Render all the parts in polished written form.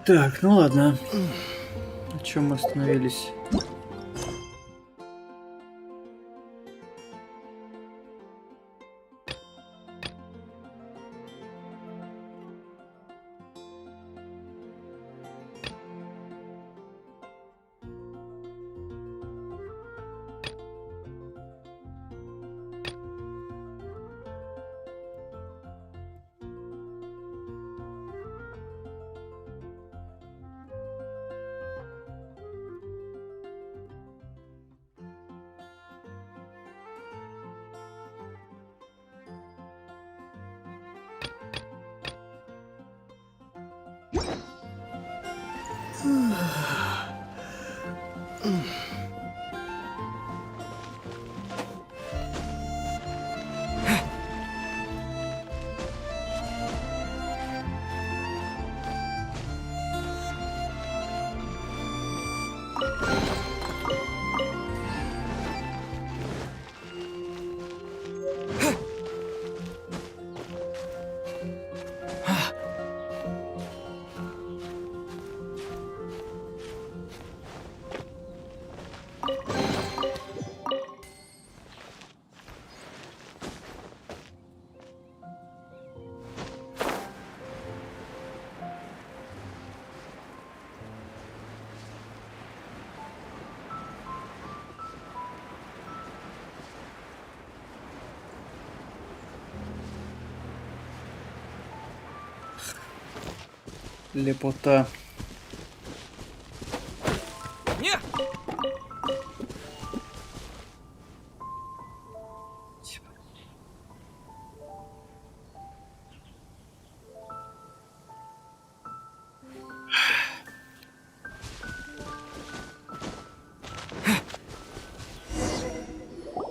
Так, ну ладно. На чем мы остановились? Лепота. Не!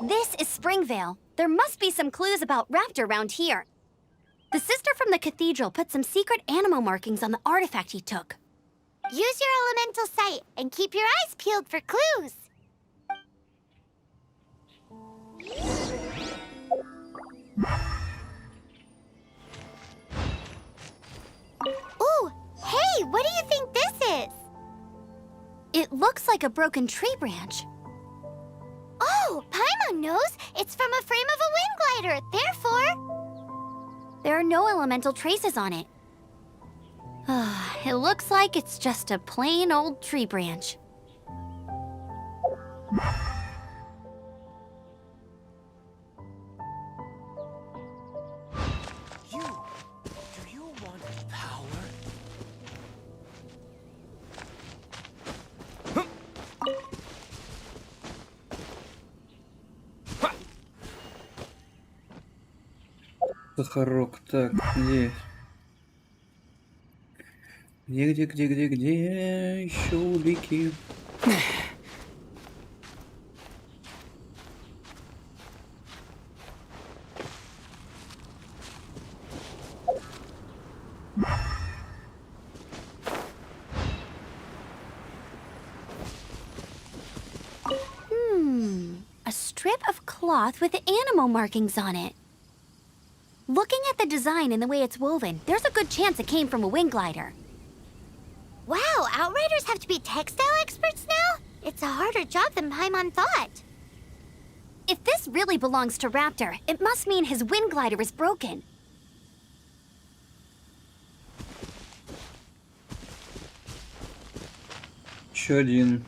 This is Springvale. There must be some clues about Raptor around here. The sister from the cathedral put some secret animal markings on the artifact he took. Use your elemental sight and keep your eyes peeled for clues. Ooh, hey, what do you think this is? It looks like a broken tree branch. Oh, Paimon knows. It's from a frame of a wind glider. Therefore, There are no elemental traces on it. It looks like it's just a plain old tree branch. Do you want power? Сахарок. Так, где? Где? Еще улики. A strip of cloth with animal markings on it. Looking at the design and the way it's woven, there's a good chance it came from a wind glider. wow, Outriders have to be textile experts now? It's a harder job than Paimon thought. If this really belongs to Raptor, it must mean his wind glider is broken. Еще один.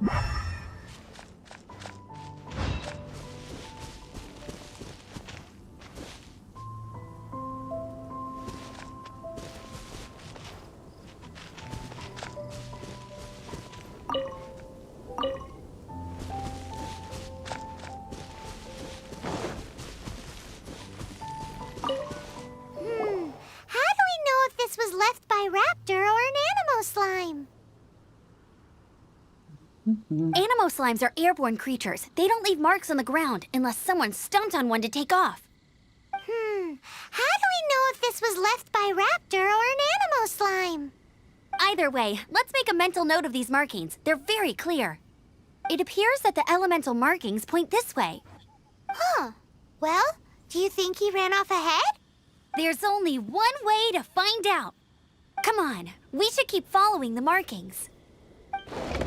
How do we know if this was left by raptor or an animo slime? Animo slimes are airborne creatures. They don't leave marks on the ground unless someone stomped on one to take off. How do we know if this was left by raptor or an animo slime? Either way, let's make a mental note of these markings. They're very clear. It appears that the elemental markings point this way. Huh. Well, do you think he ran off ahead? There's only one way to find out. Come on, we should keep following the markings.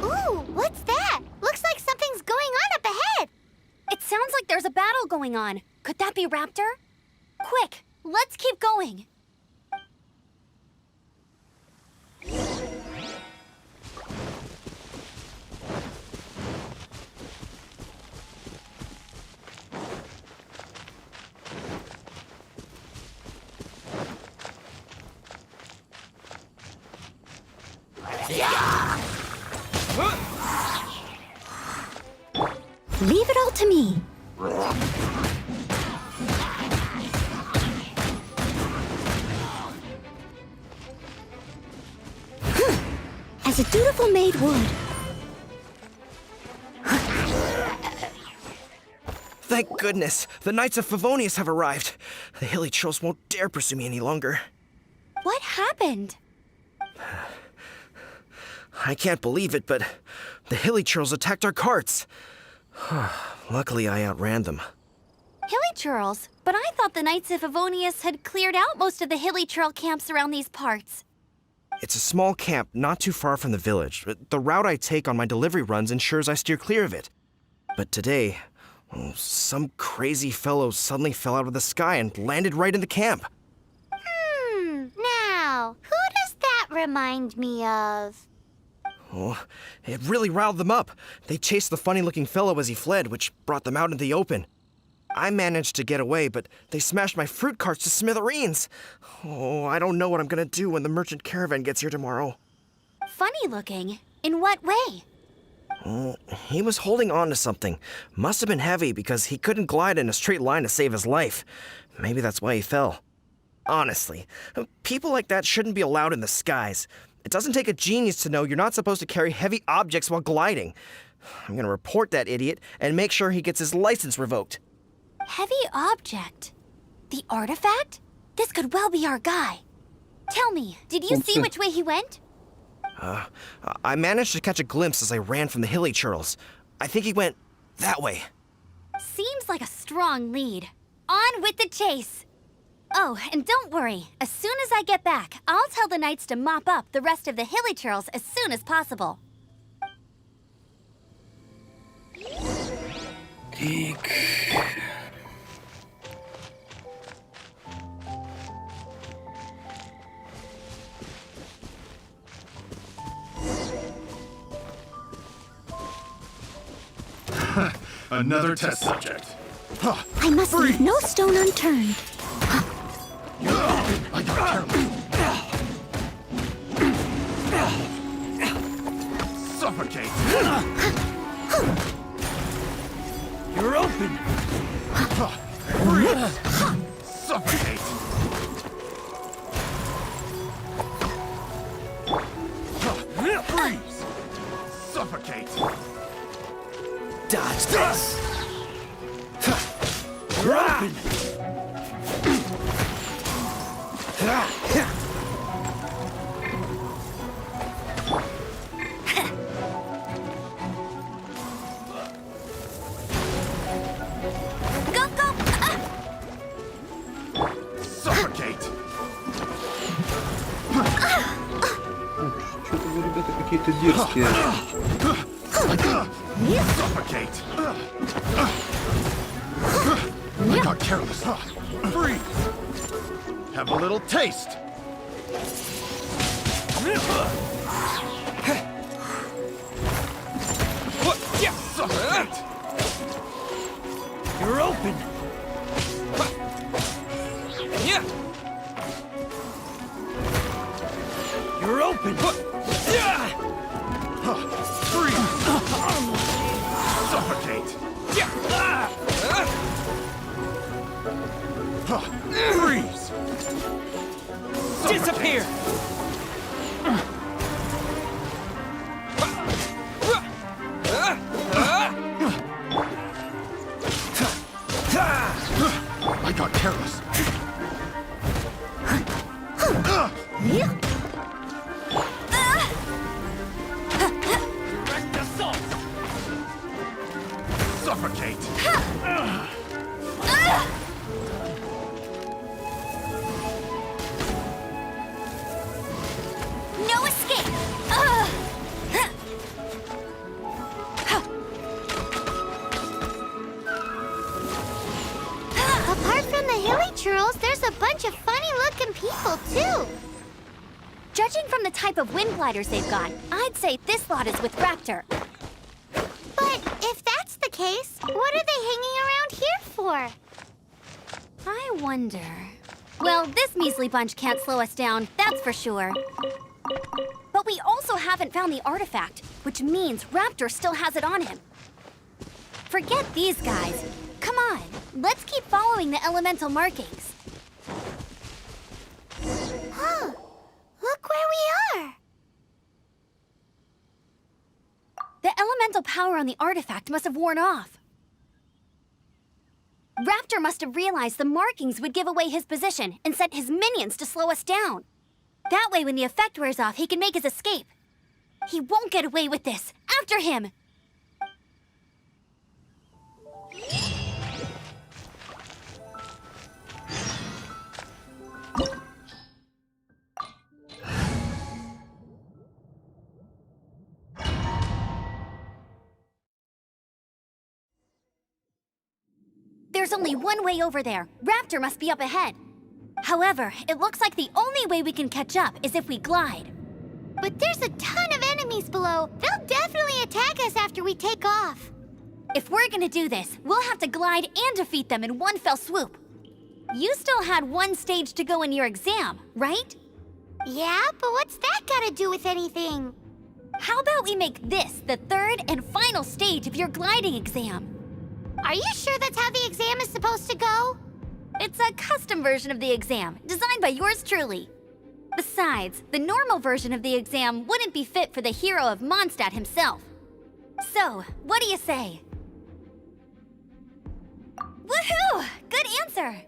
Ooh, what's that? Looks like something's going on up ahead. It sounds like there's a battle going on. Could that be Raptor? Quick, let's keep going. Leave it all to me. As a dutiful maid would. Thank goodness, the Knights of Favonius have arrived. The hilly trolls won't dare pursue me any longer. What happened? I can't believe it, but the hilly trolls attacked our carts. Luckily, I outran them. Hilly churls? But I thought the Knights of Favonius had cleared out most of the hilly churl camps around these parts. It's a small camp not too far from the village. The route I take on my delivery runs ensures I steer clear of it. But today, some crazy fellow suddenly fell out of the sky and landed right in the camp. Now, who does that remind me of? Oh, it really riled them up. They chased the funny-looking fellow as he fled, which brought them out into the open. I managed to get away, but they smashed my fruit carts to smithereens. Oh, I don't know what I'm gonna do when the merchant caravan gets here tomorrow. Funny looking? In what way? He was holding on to something. Must have been heavy because he couldn't glide in a straight line to save his life. Maybe that's why he fell. Honestly, people like that shouldn't be allowed in the skies. It doesn't take a genius to know you're not supposed to carry heavy objects while gliding. I'm gonna report that idiot and make sure he gets his license revoked. Heavy object? The artifact? This could well be our guy. Tell me, did you see which way he went? I managed to catch a glimpse as I ran from the hilly churls. I think he went that way. Seems like a strong lead. On with the chase! Oh, and don't worry. As soon as I get back, I'll tell the knights to mop up the rest of the hilly churls as soon as possible. Eek. Another test subject. I must leave no stone unturned. I got careless. Suffocate. You're open. Freeze. Suffocate. Freeze. Suffocate. Dodge this. You're open. Go, go! Suffocate. Что-то вы, ребята, какие-то дерзкие. Suffocate. I got careless. Freeze. Have a little taste. suffocate. No escape! Apart from the hilly churls, there's a bunch of funny-looking people, too. Judging from the type of wind gliders they've got, I'd say this lot is with Raptor. But if that's the case, what are they hanging around here for? I wonder... Well, this measly bunch can't slow us down, that's for sure. But we also haven't found the artifact, which means Raptor still has it on him. Forget these guys. Come on, let's keep following the elemental markings. Huh. Look where we are. The elemental power on the artifact must have worn off. Raptor must have realized the markings would give away his position and sent his minions to slow us down. That way, when the effect wears off, he can make his escape. He won't get away with this. After him! There's only one way over there. Raptor must be up ahead. However, it looks like the only way we can catch up is if we glide. But there's a ton of enemies below. They'll definitely attack us after we take off. If we're gonna do this, we'll have to glide and defeat them in one fell swoop. You still had one stage to go in your exam, right? Yeah, but what's that got to do with anything? How about we make this the third and final stage of your gliding exam? Are you sure that's how the exam is supposed to go? It's a custom version of the exam, designed by yours truly. Besides, the normal version of the exam wouldn't be fit for the hero of Mondstadt himself. So, what do you say? Woohoo! Good answer!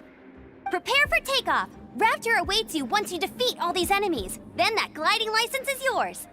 Prepare for takeoff. Raptor awaits you once you defeat all these enemies. Then that gliding license is yours.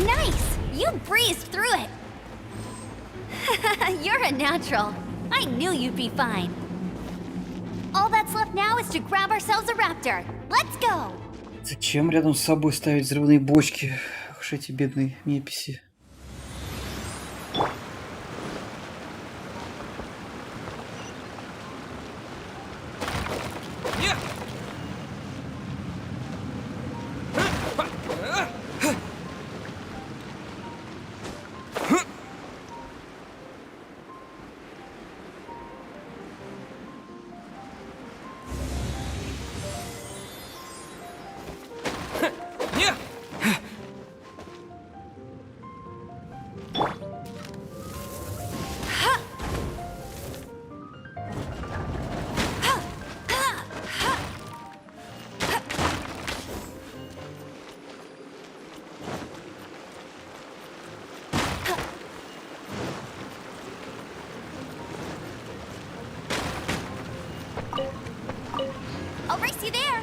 Nice! You breezed through it! You're a natural. I knew you'd be fine. All that's left now is to grab ourselves a raptor. Let's go! Зачем рядом с собой ставить взрывные бочки? Ах уж эти бедные неписи. Нет! Нет! I'll race you there.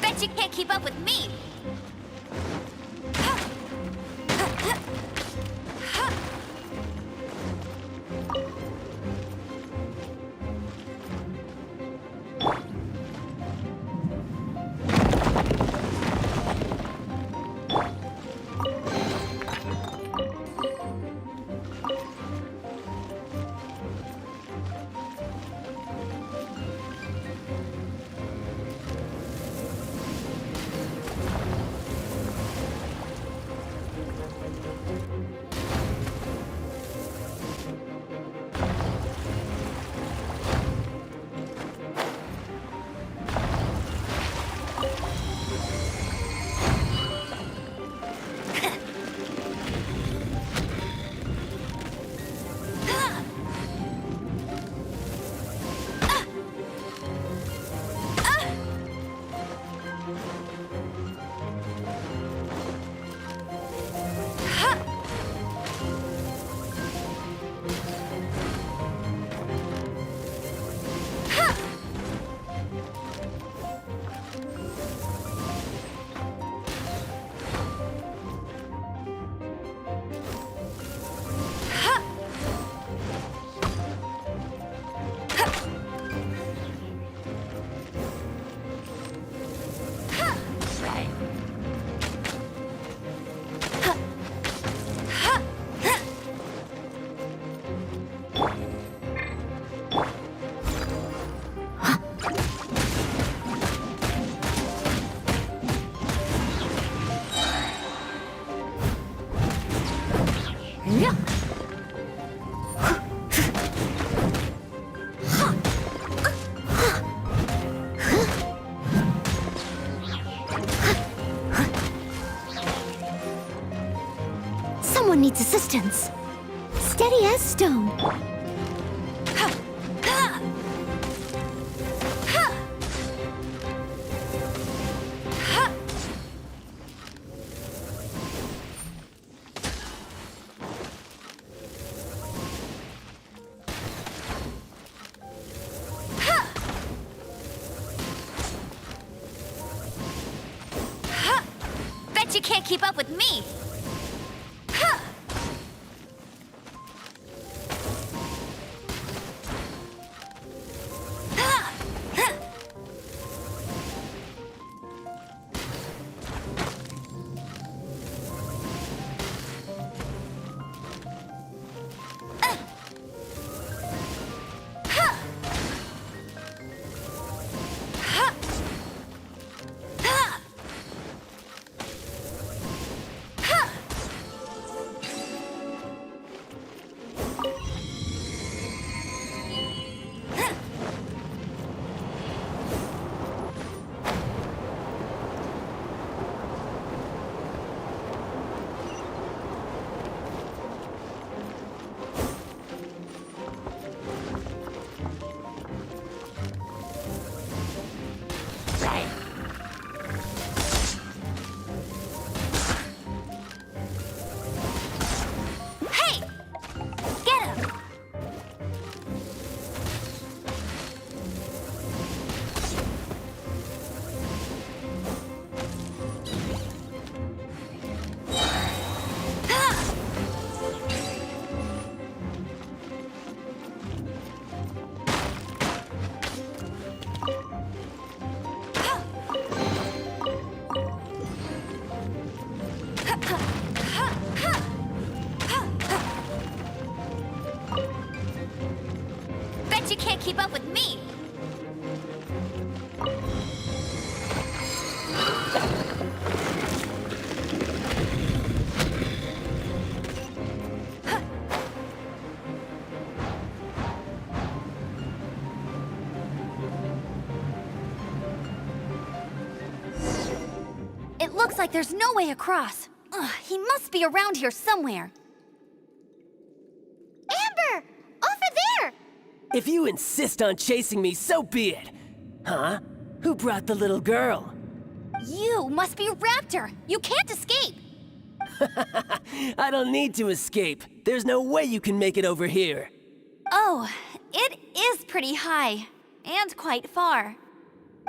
Bet you can't keep up with me. Someone needs assistance. Steady as stone. Bet you can't keep up with me. It looks like there's no way across. Ugh, he must be around here somewhere. Amber! Over there! If you insist on chasing me, so be it. Huh? Who brought the little girl? You must be Raptor. You can't escape. I don't need to escape. There's no way you can make it over here. Oh, it is pretty high. And quite far.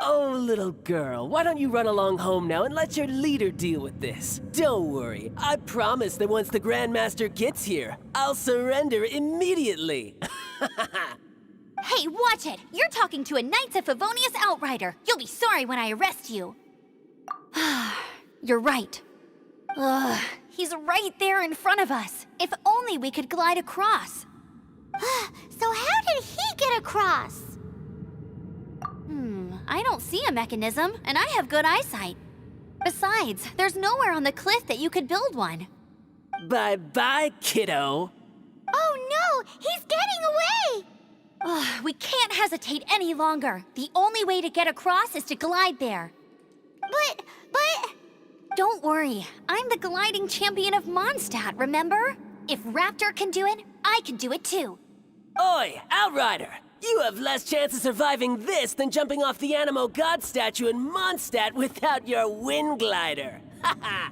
Oh, little girl, why don't you run along home now and let your leader deal with this? Don't worry, I promise that once the Grandmaster gets here, I'll surrender immediately. Hey, watch it! You're talking to a Knights of Favonius outrider. You'll be sorry when I arrest you. You're right. Ugh, he's right there in front of us. If only we could glide across. So how did he get across? I don't see a mechanism, and I have good eyesight. Besides, there's nowhere on the cliff that you could build one. Bye-bye, kiddo. Oh no! He's getting away! Ugh, we can't hesitate any longer. The only way to get across is to glide there. But... Don't worry, I'm the gliding champion of Mondstadt, remember? If Raptor can do it, I can do it too. Oi, Outrider! You have less chance of surviving this than jumping off the Animo God statue in Mondstadt without your wind glider. Haha!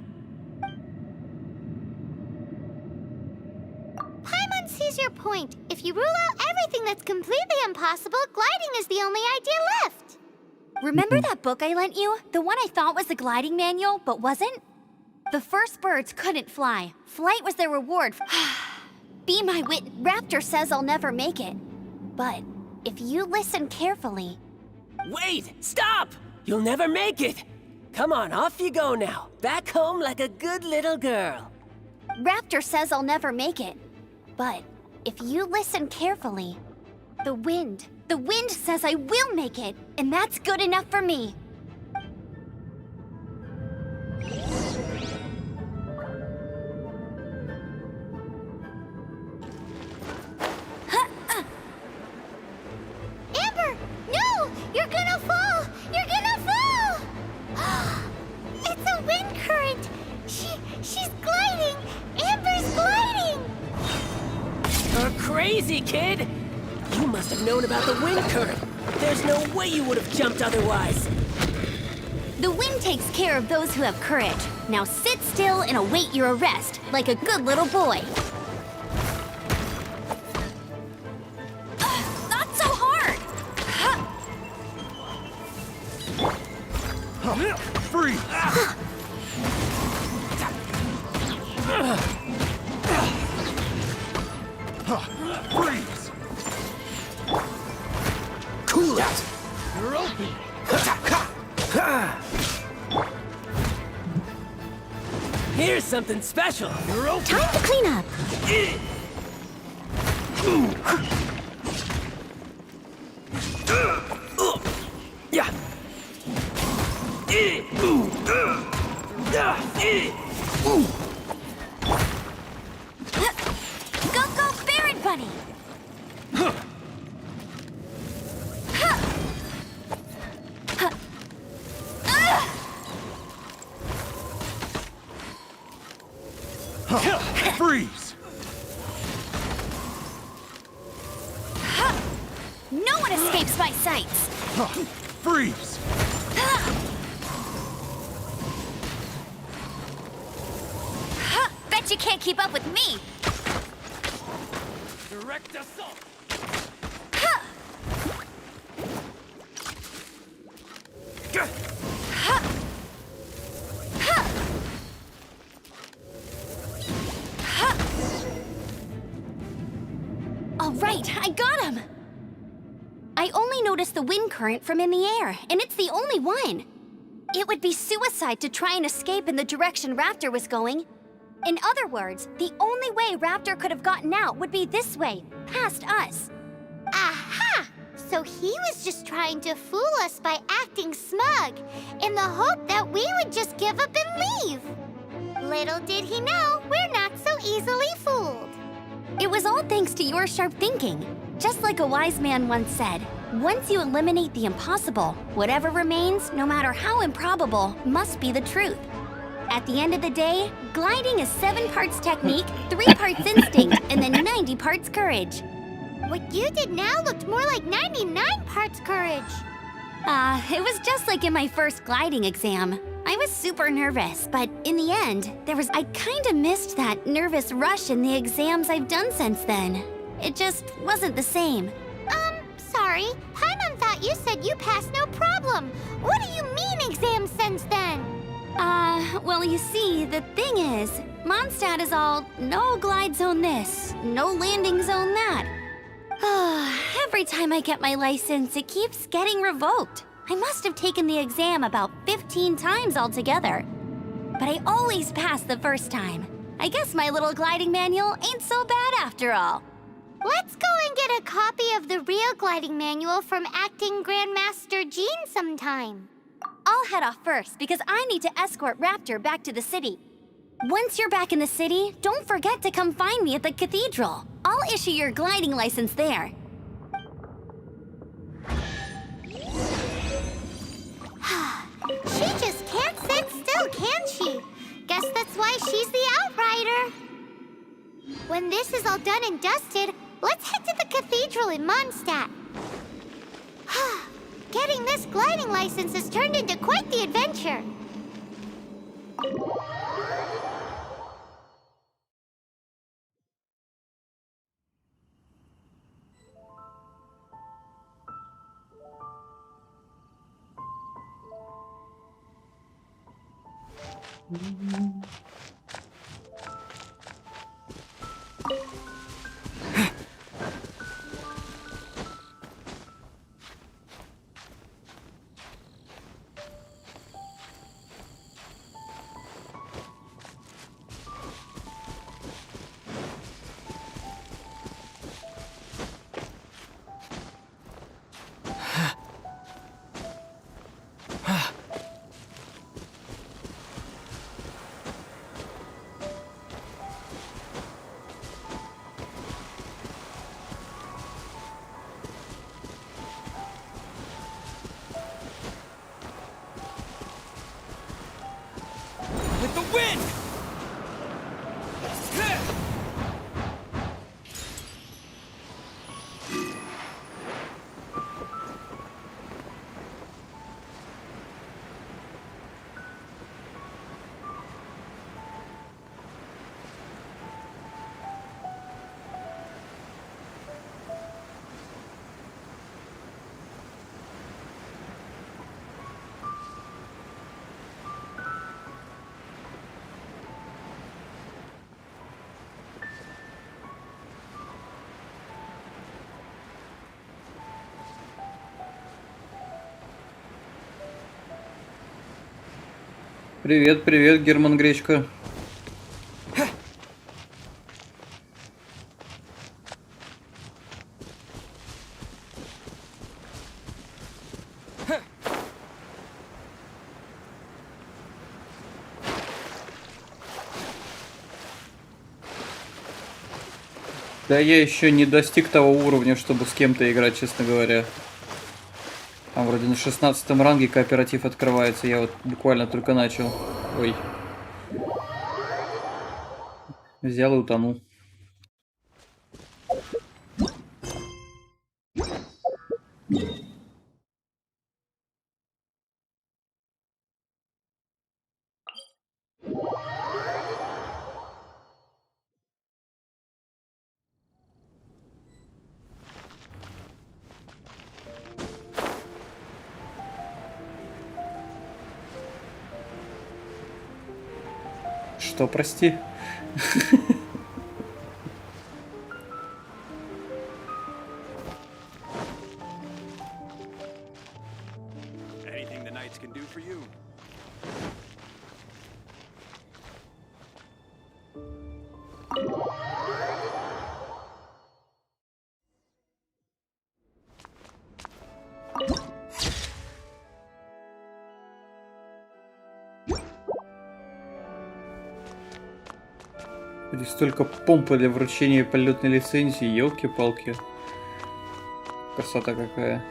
Paimon sees your point. If you rule out everything that's completely impossible, gliding is the only idea left. Remember that book I lent you? The one I thought was the gliding manual, but wasn't? The first birds couldn't fly. Flight was their reward. Be my wit. Raptor says I'll never make it. But if you listen carefully... Wait! Stop! You'll never make it! Come on, off you go now. Back home like a good little girl. Raptor says I'll never make it. But if you listen carefully, the wind says I will make it, and that's good enough for me. Amber! No! You're gonna fall! You're gonna fall! It's a wind current! She's gliding! Amber's gliding! Crazy, kid! You must have known about the wind current. There's no way you would have jumped otherwise. The wind takes care of those who have courage. Now sit still and await your arrest, like a good little boy. Not so hard! Freeze! Freeze! Cool it! You're open! Here's something special. You're open! Time to clean up. Yeah. Go, Baron Bunny! Freeze! No one escapes my sights! Freeze! Bet you can't keep up with me! Direct assault. All right, I got him! I only noticed the wind current from in the air, and it's the only one. It would be suicide to try and escape in the direction Raptor was going. In other words, the only way Raptor could have gotten out would be this way, past us. Aha! So he was just trying to fool us by acting smug, in the hope that we would just give up and leave. Little did he know, we're not so easily fooled. It was all thanks to your sharp thinking. Just like a wise man once said, Once you eliminate the impossible, whatever remains, no matter how improbable, must be the truth. At the end of the day, gliding is 7 parts technique, 3 parts instinct, and then 90 parts courage. What you did now looked more like 99 parts courage. It was just like in my first gliding exam. I was super nervous, but in the end, I kinda missed that nervous rush in the exams I've done since then. It just wasn't the same. Sorry. Paimon thought you said you passed no problem. What do you mean exams since then? Well, you see, the thing is, Mondstadt is all no glide zone this, no landing zone that. Every time I get my license, it keeps getting revoked. I must have taken the exam about 15 times altogether. But I always pass the first time. I guess my little gliding manual ain't so bad after all. Let's go and get a copy of the real gliding manual from acting Grandmaster Jean sometime. I'll head off first because I need to escort Raptor back to the city. Once you're back in the city, don't forget to come find me at the cathedral. I'll issue your gliding license there. She just can't sit still, can she? Guess that's why she's the outrider. When this is all done and dusted, let's head to the cathedral in Mondstadt. Getting this gliding license has turned into quite the adventure. With the wind! Привет, привет, Герман Гречка. Да я еще не достиг того уровня, чтобы с кем-то играть, честно говоря. Там вроде на 16 ранге кооператив открывается, я вот буквально только начал. Ой. Взял и утонул. Что, прости? Anything the knights can do for you? Здесь столько помпы для вручения полетной лицензии, елки-палки. Красота какая.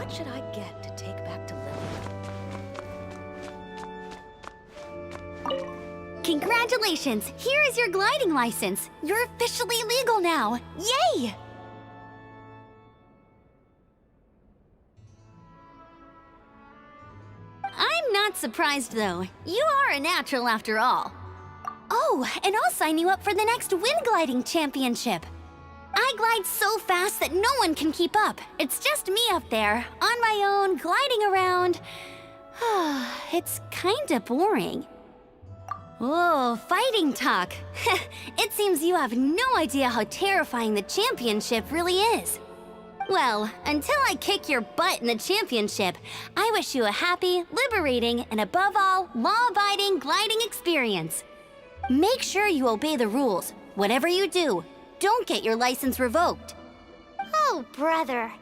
what should I get to take back to Lily? Congratulations! Here is your gliding license. You're officially legal now. Yay! I'm not surprised, though. You are a natural after all. Oh, and I'll sign you up for the next wind gliding championship. I glide so fast that no one can keep up. It's just me up there, on my own, gliding around. It's kinda boring. Whoa, fighting talk. It seems you have no idea how terrifying the championship really is. Well, until I kick your butt in the championship, I wish you a happy, liberating, and above all, law-abiding gliding experience. Make sure you obey the rules. Whatever you do, don't get your license revoked. Oh, brother.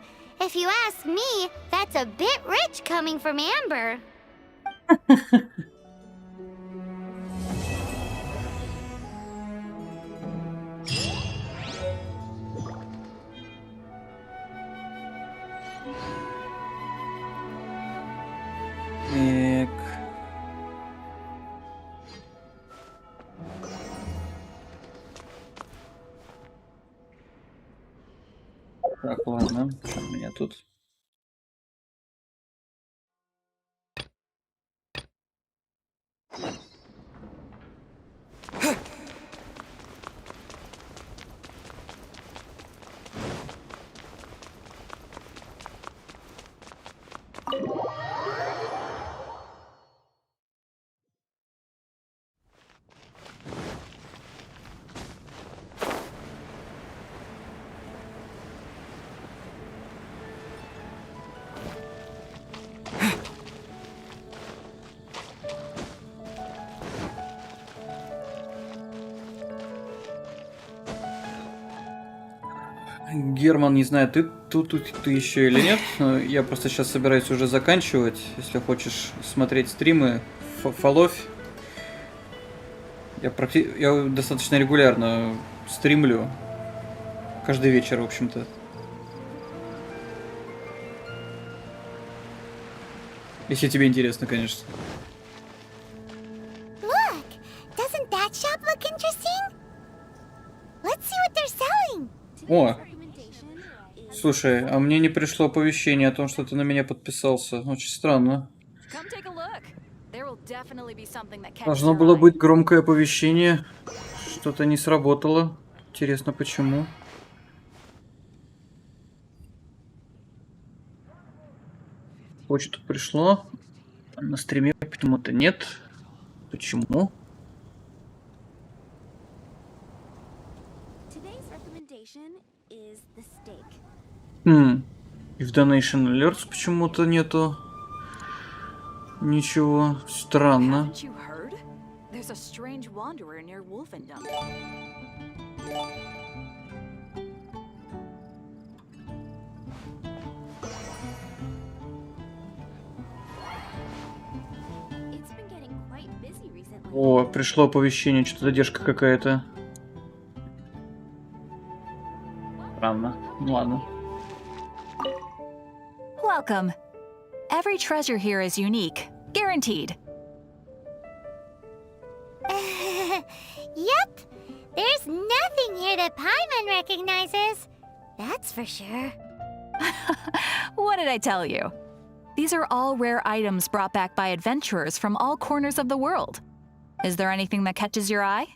If you ask me, that's a bit rich coming from Amber. Так. Так, ладно. Что у меня тут? Герман, не знаю, ты тут ты еще или нет, но я просто сейчас собираюсь уже заканчивать. Если хочешь смотреть стримы, фоловь. Я достаточно регулярно стримлю. Каждый вечер, в общем-то. Если тебе интересно, конечно. Look! Doesn't that shop look interesting? Let's see what they're selling. О! Слушай, а мне не пришло оповещение о том, что ты на меня подписался. Очень странно. Come take a look. There will definitely be something that catches Должно your было eye. быть громкое оповещение. Что-то не сработало. Интересно, почему? Почту пришло. На стриме почему-то нет. Почему? Today's recommendation is the steak. И в Donation Alerts почему-то нету ничего. Странно. Haven't you heard? There's a strange wanderer near Wolfendom. It's been getting quite busy recently. О, пришло оповещение, что-то задержка какая-то. Странно. Ну ладно. Welcome. Every treasure here is unique, guaranteed. Yep. There's nothing here that Paimon recognizes. That's for sure. What did I tell you? These are all rare items brought back by adventurers from all corners of the world. Is there anything that catches your eye?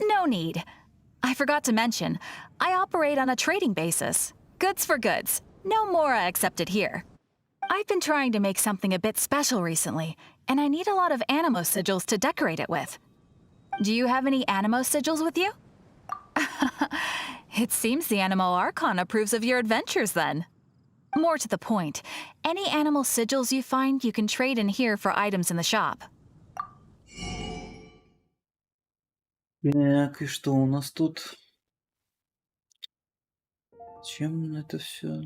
No need. I forgot to mention, I operate on a trading basis. Goods for goods. No Mora accepted here. I've been trying to make something a bit special recently, and I need a lot of animo sigils to decorate it with. Do you have any animo sigils with you? It seems the Animo Archon approves of your adventures then. More to the point, any animal sigils you find you can trade in here for items in the shop. Так, и что у нас тут? Чем это все?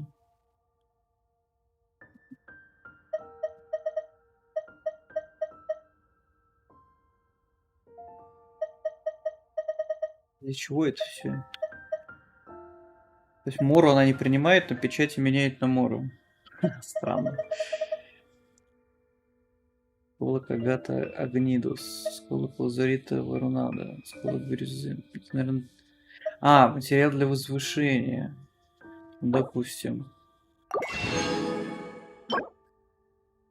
Для чего это все? То есть Мору она не принимает, но печати меняет на Мору. Странно. Сколок Агата Агнидус. Сколок Лазарита Варунада. Сколок Бирюзы. Наверное... А, материал для возвышения. Допустим.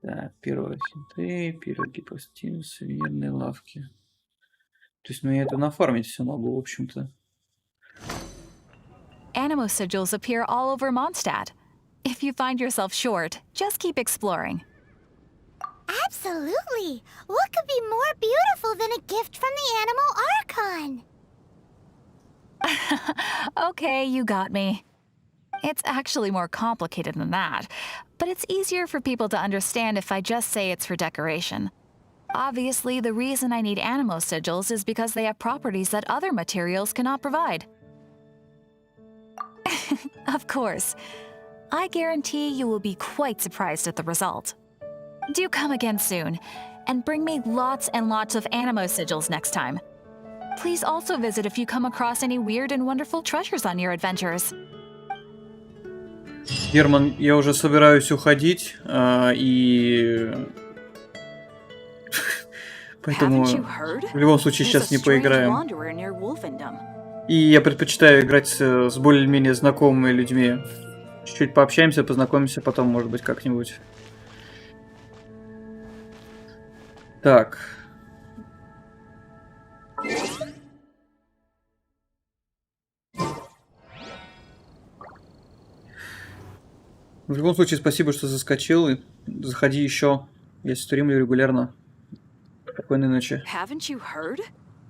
Так, первая финты, первая гипостим, сувенирные лавки. То есть, ну я это нафармить все могу, в общем-то. Animo sigils appear all over Mondstadt. If you find yourself short, just keep exploring. Absolutely! What could be more beautiful than a gift from the Animal Archon? Okay, you got me. It's actually more complicated than that, but it's easier for people to understand if I just say it's for decoration. Obviously, the reason I need Animo sigils is because they have properties that other materials cannot provide. Of course. I guarantee you will be quite surprised at the result. Do come again soon, and bring me lots and lots of Animo sigils next time. Please also visit if you come across any weird and wonderful treasures on your adventures. Герман, я уже собираюсь уходить, и... Поэтому в любом случае сейчас не поиграем. И я предпочитаю играть с более-менее знакомыми людьми. Чуть-чуть пообщаемся, познакомимся потом, может быть, как-нибудь. Так. В любом случае, спасибо, что заскочил. Заходи еще. Я стримлю регулярно. Спокойной ночи. Haven't you heard?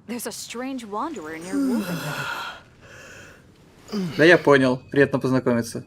There's a strange wanderer near Wolfenbüttel. Да я понял. Приятно познакомиться.